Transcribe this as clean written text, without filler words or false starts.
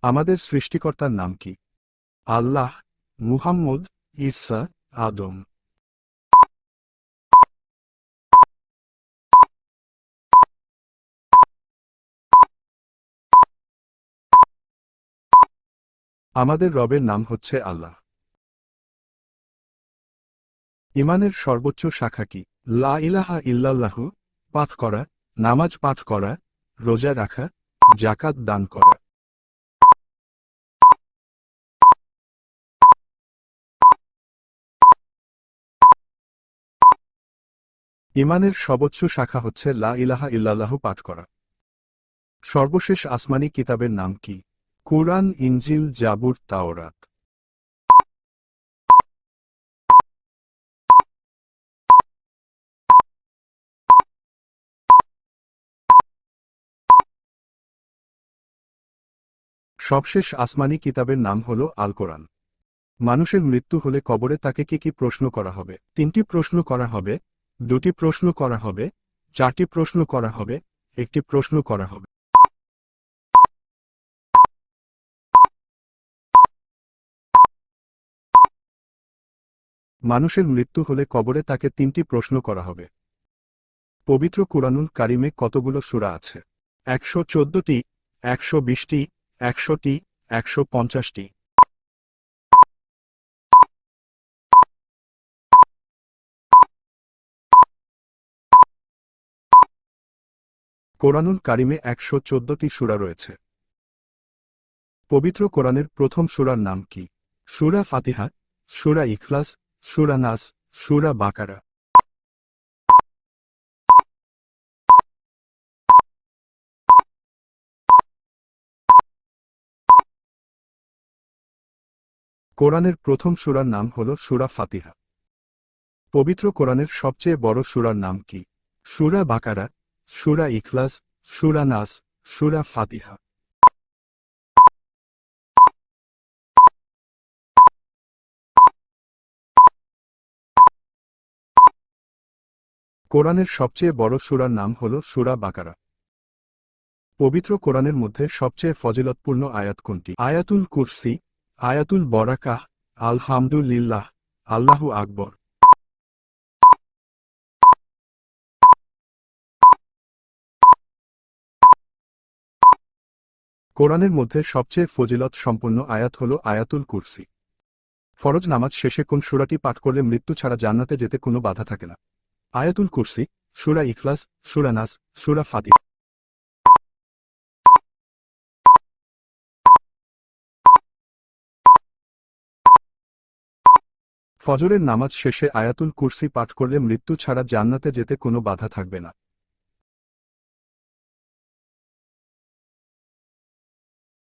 আমাদের সৃষ্টিকর্তার নাম কি? আল্লাহ, মুহাম্মদ, ঈসা, আদম। আমাদের রবের নাম হচ্ছে আল্লাহ। ঈমানের সর্বোচ্চ শাখা কি? লা ইলাহা ইল্লাল্লাহু, পাঠ করা, নামাজ পাঠ করা, রোজা রাখা, যাকাত দান করা। ঈমানের সর্বোচ্চ শাখা হচ্ছে লা ইলাহা ইল্লাল্লাহু পাঠ করা। সর্বশেষ আসমানি কিতাবের নাম কি? কুরআন, ইনজিল, জাবুর, তাওরাত। সবশেষ আসমানি কিতাবের নাম হল আল কোরআন। মানুষের মৃত্যু হলে কবরে তাকে কি কি প্রশ্ন করা হবে? 3টি প্রশ্ন করা হবে, 2টি প্রশ্ন করা হবে, 4টি প্রশ্ন করা হবে, 1টি প্রশ্ন করা হবে। মানুষের মৃত্যু হলে কবরে তাকে 3টি প্রশ্ন করা হবে। পবিত্র কুরআনুল কারিমে কতগুলো সূরা আছে? 114টি, 120টি, 100টি, 150টি। কোরআনুল কারিমে 114টি সূরা রয়েছে। পবিত্র কোরআনের প্রথম সূরার নাম কি? সূরা ফাতিহা, সূরা ইখলাস, সূরা নাস, সূরা বাকারা। কোরআনের প্রথম সূরার নাম হল সূরা ফাতিহা। পবিত্র কোরআনের সবচেয়ে বড় সূরার নাম কি? সূরা বাকারা, সূরা ইখলাস, সূরা নাস, সূরা ফাতিহা। কোরআনের সবচেয়ে বড় সূরার নাম হল সূরা বাকারা। পবিত্র কোরআনের মধ্যে সবচেয়ে ফজিলতপূর্ণ আয়াত কোনটি? আয়াতুল কুরসি, আয়াতুল বরাকাহ, আলহামদুলিল্লাহ, আল্লাহু আকবর। কোরআনের মধ্যে সবচেয়ে ফজিলত সম্পন্ন আয়াত হল আয়াতুল কুরসি। ফরজ নামাজ শেষে কোন সূরাটি পাঠ করলে মৃত্যু ছাড়া জান্নাতে যেতে কোনো বাধা থাকে না? আয়াতুল কুরসি, সূরা ইখলাস, সূরা নাস, সূরা ফাতিহা। ফজরের নামাজ শেষে আয়াতুল কুরসি পাঠ করলে মৃত্যু ছাড়া জান্নাতে যেতে কোনো বাধা থাকবে না।